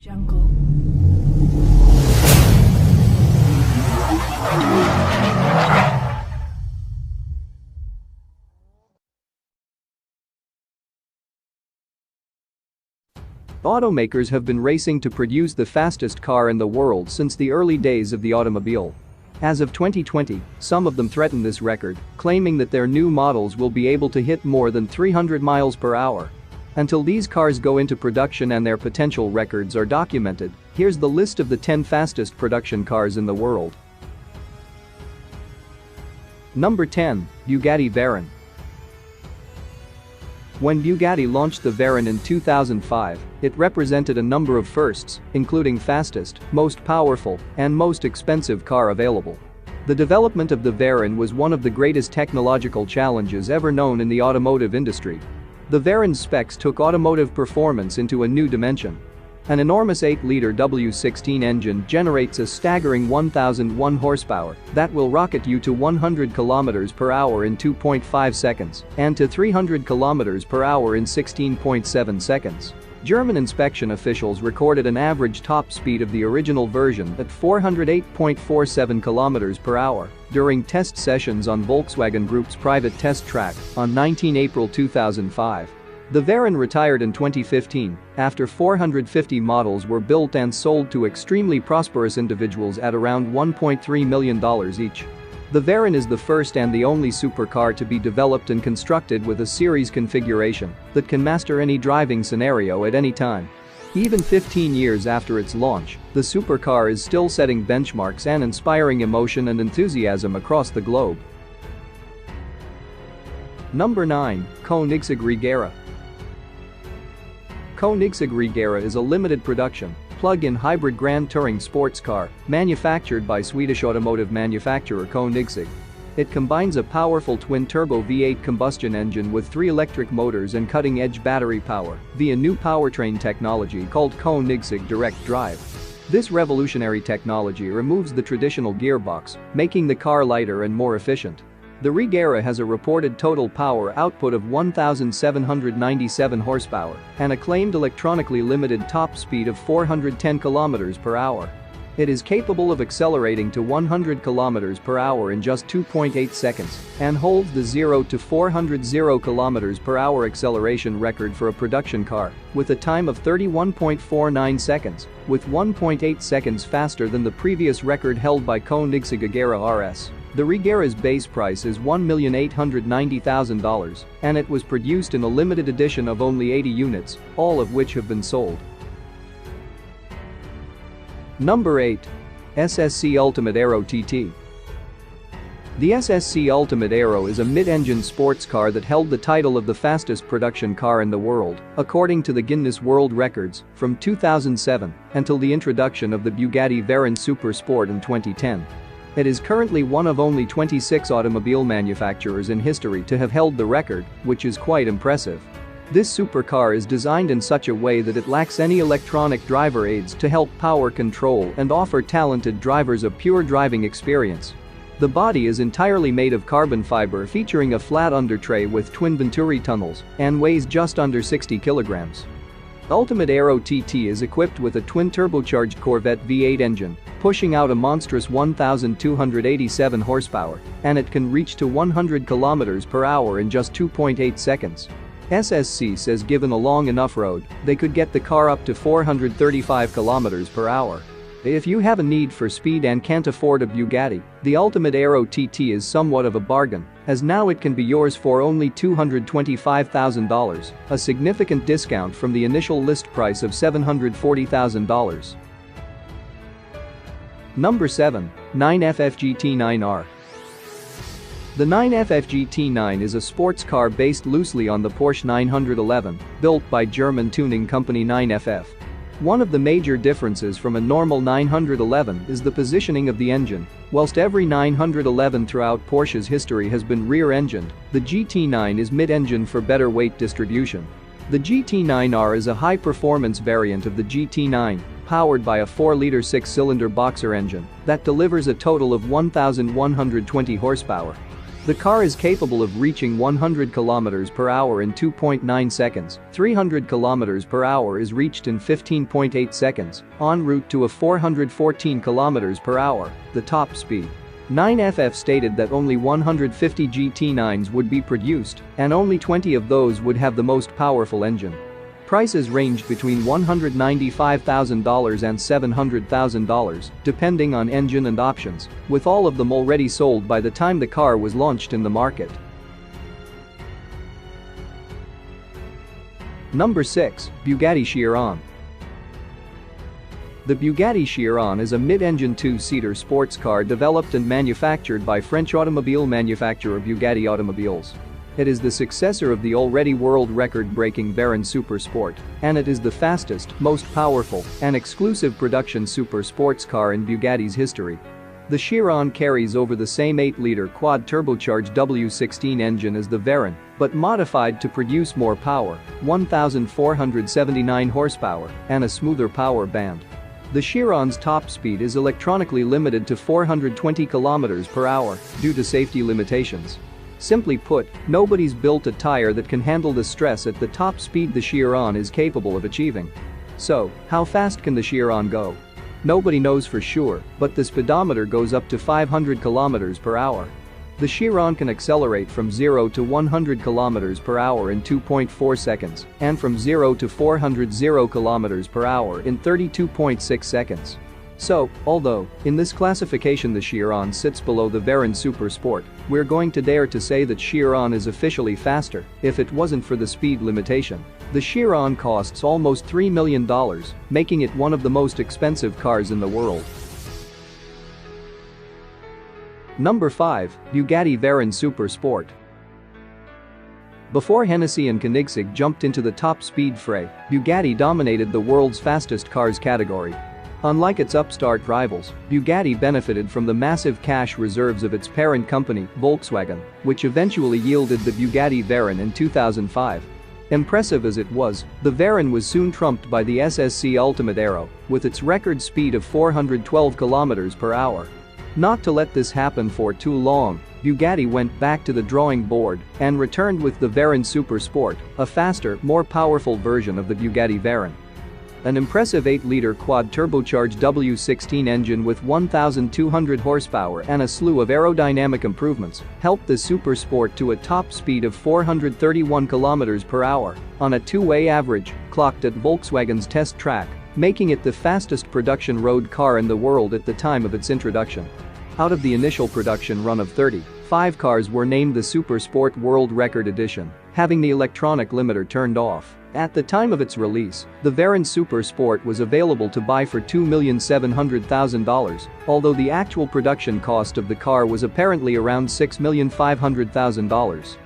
Jungle. Automakers have been racing to produce the fastest car in the world since the early days of the automobile. As of 2020, some of them threaten this record, claiming that their new models will be able to hit more than 300 miles per hour. Until these cars go into production and their potential records are documented, here's the list of the 10 fastest production cars in the world. Number 10. Bugatti Veyron. When Bugatti launched the Veyron in 2005, it represented a number of firsts, including fastest, most powerful, and most expensive car available. The development of the Veyron was one of the greatest technological challenges ever known in the automotive industry. The Veyron's specs took automotive performance into a new dimension. An enormous 8-liter W16 engine generates a staggering 1,001 horsepower that will rocket you to 100 km per hour in 2.5 seconds and to 300 km per hour in 16.7 seconds. German inspection officials recorded an average top speed of the original version at 408.47 km per hour during test sessions on Volkswagen Group's private test track on 19 April 2005. The Veyron retired in 2015 after 450 models were built and sold to extremely prosperous individuals at around $1.3 million each. The Veyron is the first and the only supercar to be developed and constructed with a series configuration that can master any driving scenario at any time. Even 15 years after its launch, the supercar is still setting benchmarks and inspiring emotion and enthusiasm across the globe. Number 9. Koenigsegg Regera. Koenigsegg Regera is a limited production, plug-in hybrid Grand Touring sports car manufactured by Swedish automotive manufacturer Koenigsegg. It combines a powerful twin-turbo V8 combustion engine with 3 electric motors and cutting-edge battery power via new powertrain technology called Koenigsegg Direct Drive. This revolutionary technology removes the traditional gearbox, making the car lighter and more efficient. The Regera has a reported total power output of 1,797 horsepower and a claimed electronically limited top speed of 410 km per hour. It is capable of accelerating to 100 km per hour in just 2.8 seconds and holds the 0 to 400 km per hour acceleration record for a production car with a time of 31.49 seconds, with 1.8 seconds faster than the previous record held by Koenigsegg Agera RS. The Regera's base price is $1,890,000 and it was produced in a limited edition of only 80 units, all of which have been sold. Number 8. SSC Ultimate Aero TT. The SSC Ultimate Aero is a mid-engine sports car that held the title of the fastest production car in the world, according to the Guinness World Records, from 2007 until the introduction of the Bugatti Veyron Super Sport in 2010. It is currently one of only 26 automobile manufacturers in history to have held the record, which is quite impressive. This supercar is designed in such a way that it lacks any electronic driver aids to help power control and offer talented drivers a pure driving experience. The body is entirely made of carbon fiber featuring a flat undertray with twin Venturi tunnels and weighs just under 60 kilograms. Ultimate Aero TT is equipped with a twin-turbocharged Corvette V8 engine, pushing out a monstrous 1,287 horsepower, and it can reach to 100 km per hour in just 2.8 seconds. SSC says given a long enough road, they could get the car up to 435 km per hour. If you have a need for speed and can't afford a Bugatti, the Ultimate Aero TT is somewhat of a bargain, as now it can be yours for only $225,000, a significant discount from the initial list price of $740,000. Number 7. 9FF GT9R. The 9FF GT9 is a sports car based loosely on the Porsche 911, built by German tuning company 9FF. One of the major differences from a normal 911 is the positioning of the engine. Whilst every 911 throughout Porsche's history has been rear-engined, the GT9 is mid-engine for better weight distribution. The GT9R is a high-performance variant of the GT9, powered by a 4-liter 6-cylinder boxer engine that delivers a total of 1,120 horsepower. The car is capable of reaching 100 km per hour in 2.9 seconds, 300 km per hour is reached in 15.8 seconds, en route to a 414 km per hour, the top speed. 9FF stated that only 150 GT9s would be produced, and only 20 of those would have the most powerful engine. Prices ranged between $195,000 and $700,000, depending on engine and options, with all of them already sold by the time the car was launched in the market. Number 6. Bugatti Chiron. The Bugatti Chiron is a mid-engine two-seater sports car developed and manufactured by French automobile manufacturer Bugatti Automobiles. It is the successor of the already world record-breaking Veyron Super Sport, and it is the fastest, most powerful, and exclusive production super sports car in Bugatti's history. The Chiron carries over the same 8-liter quad-turbocharged W16 engine as the Veyron, but modified to produce more power, 1,479 horsepower, and a smoother power band. The Chiron's top speed is electronically limited to 420 km per hour due to safety limitations. Simply put, nobody's built a tire that can handle the stress at the top speed the Chiron is capable of achieving. So, how fast can the Chiron go? Nobody knows for sure, but the speedometer goes up to 500 km per hour. The Chiron can accelerate from 0 to 100 km per hour in 2.4 seconds, and from 0 to 400 km per hour in 32.6 seconds. So, although, in this classification the Chiron sits below the Veyron Super Sport, we're going to dare to say that Chiron is officially faster if it wasn't for the speed limitation. The Chiron costs almost $3 million, making it one of the most expensive cars in the world. Number 5. Bugatti Veyron Super Sport. Before Hennessy and Koenigsegg jumped into the top speed fray, Bugatti dominated the world's fastest cars category. Unlike its upstart rivals, Bugatti benefited from the massive cash reserves of its parent company, Volkswagen, which eventually yielded the Bugatti Veyron in 2005. Impressive as it was, the Veyron was soon trumped by the SSC Ultimate Aero, with its record speed of 412 km per hour. Not to let this happen for too long, Bugatti went back to the drawing board and returned with the Veyron Super Sport, a faster, more powerful version of the Bugatti Veyron. An impressive 8-liter quad-turbocharged W16 engine with 1,200 horsepower and a slew of aerodynamic improvements helped the Super Sport to a top speed of 431 km per hour on a two-way average, clocked at Volkswagen's test track, making it the fastest production road car in the world at the time of its introduction. Out of the initial production run of 30, 5 cars were named the Super Sport World Record Edition, having the electronic limiter turned off. At the time of its release, the Veyron Super Sport was available to buy for $2,700,000, although the actual production cost of the car was apparently around $6,500,000.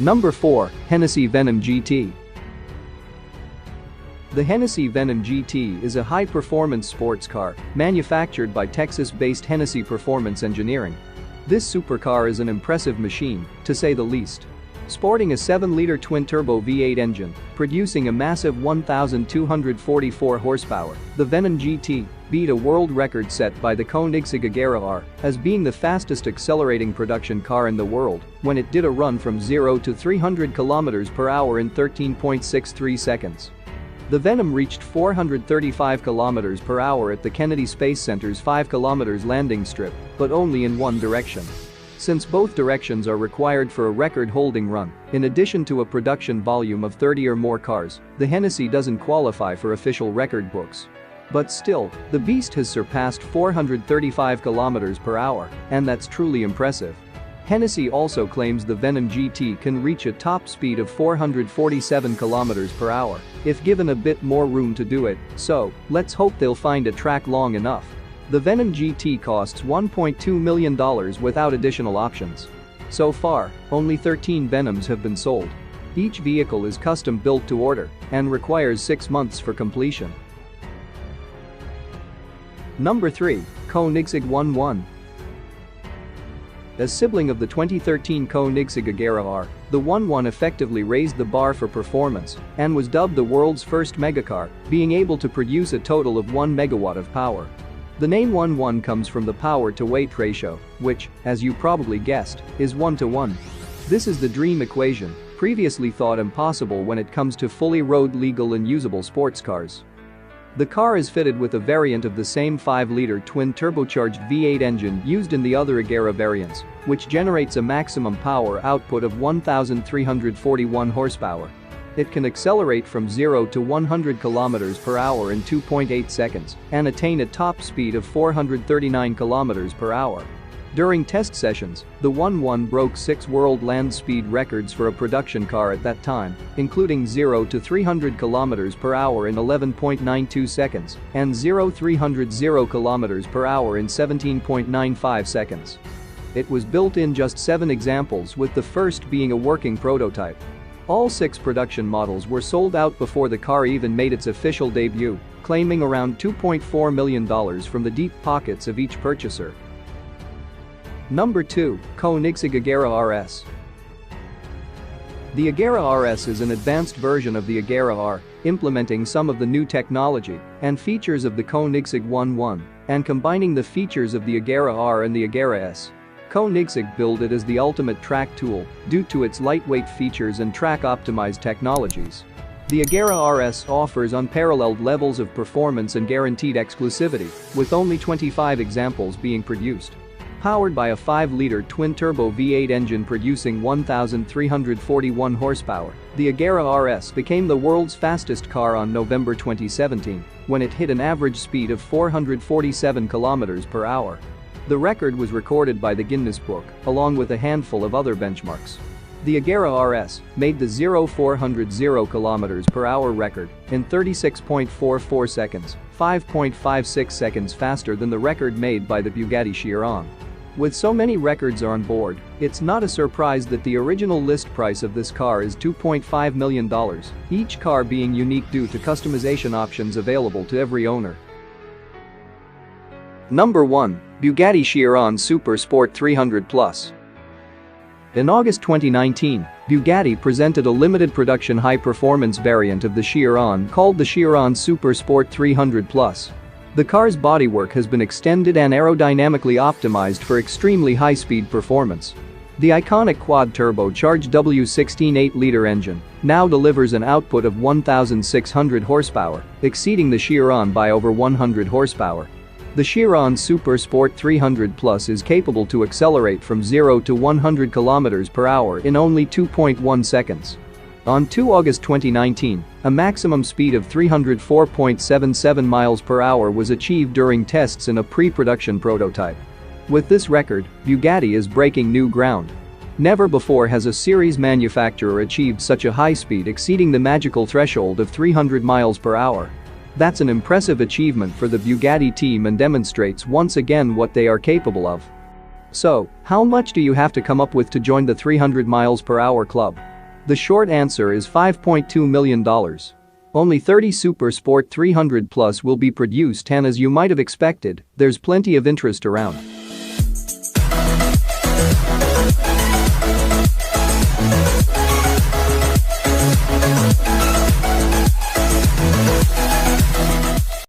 Number 4. Hennessy Venom GT. The Hennessy Venom GT is a high-performance sports car manufactured by Texas-based Hennessy Performance Engineering. This supercar is an impressive machine, to say the least. Sporting a 7-liter twin-turbo V8 engine, producing a massive 1,244 horsepower, the Venom GT beat a world record set by the Koenigsegg Agera R as being the fastest accelerating production car in the world when it did a run from 0 to 300 km per hour in 13.63 seconds. The Venom reached 435 km per hour at the Kennedy Space Center's 5 km landing strip, but only in one direction. Since both directions are required for a record-holding run, in addition to a production volume of 30 or more cars, the Hennessy doesn't qualify for official record books. But still, the beast has surpassed 435 km per hour, and that's truly impressive. Hennessy also claims the Venom GT can reach a top speed of 447 km per hour if given a bit more room to do it, so let's hope they'll find a track long enough. The Venom GT costs $1.2 million without additional options. So far, only 13 Venoms have been sold. Each vehicle is custom built to order and requires 6 months for completion. Number 3. Koenigsegg 11. As sibling of the 2013 Koenigsegg Agera R, the 11 effectively raised the bar for performance and was dubbed the world's first megacar, being able to produce a total of 1 megawatt of power. The name 1-1 comes from the power-to-weight ratio, which, as you probably guessed, is 1-to-1. This is the dream equation, previously thought impossible when it comes to fully road-legal and usable sports cars. The car is fitted with a variant of the same 5-liter twin-turbocharged V8 engine used in the other Agera variants, which generates a maximum power output of 1,341 horsepower. It can accelerate from 0 to 100 km per hour in 2.8 seconds and attain a top speed of 439 km per hour. During test sessions, the 1-1 broke 6 world land speed records for a production car at that time, including 0 to 300 km per hour in 11.92 seconds and 0-300 km per hour in 17.95 seconds. It was built in just 7 examples, with the first being a working prototype. All 6 production models were sold out before the car even made its official debut, claiming around $2.4 million from the deep pockets of each purchaser. Number 2. Koenigsegg Agera RS. The Agera RS is an advanced version of the Agera R, implementing some of the new technology and features of the Koenigsegg 1-1 and combining the features of the Agera R and the Agera S. Koenigsegg billed it as the ultimate track tool due to its lightweight features and track-optimized technologies. The Agera RS offers unparalleled levels of performance and guaranteed exclusivity, with only 25 examples being produced. Powered by a 5-liter twin-turbo V8 engine producing 1,341 horsepower, the Agera RS became the world's fastest car on November 2017, when it hit an average speed of 447 km per hour. The record was recorded by the Guinness Book, along with a handful of other benchmarks. The Agera RS made the 0-400 km per hour record in 36.44 seconds, 5.56 seconds faster than the record made by the Bugatti Chiron. With so many records on board, it's not a surprise that the original list price of this car is $2.5 million, each car being unique due to customization options available to every owner. Number 1. Bugatti Chiron Super Sport 300 Plus. In August 2019, Bugatti presented a limited production high-performance variant of the Chiron called the Chiron Super Sport 300 Plus. The car's bodywork has been extended and aerodynamically optimized for extremely high-speed performance. The iconic quad-turbocharged W16 8-liter engine now delivers an output of 1,600 horsepower, exceeding the Chiron by over 100 horsepower. The Chiron Super Sport 300 Plus is capable to accelerate from 0 to 100 km per hour in only 2.1 seconds. On 2 August 2019, a maximum speed of 304.77 miles per hour was achieved during tests in a pre-production prototype. With this record, Bugatti is breaking new ground. Never before has a series manufacturer achieved such a high speed exceeding the magical threshold of 300 miles per hour. That's an impressive achievement for the Bugatti team and demonstrates once again what they are capable of. So, how much do you have to come up with to join the 300 miles per hour club? The short answer is $5.2 million. Only 30 Super Sport 300 Plus will be produced, and as you might have expected, there's plenty of interest around.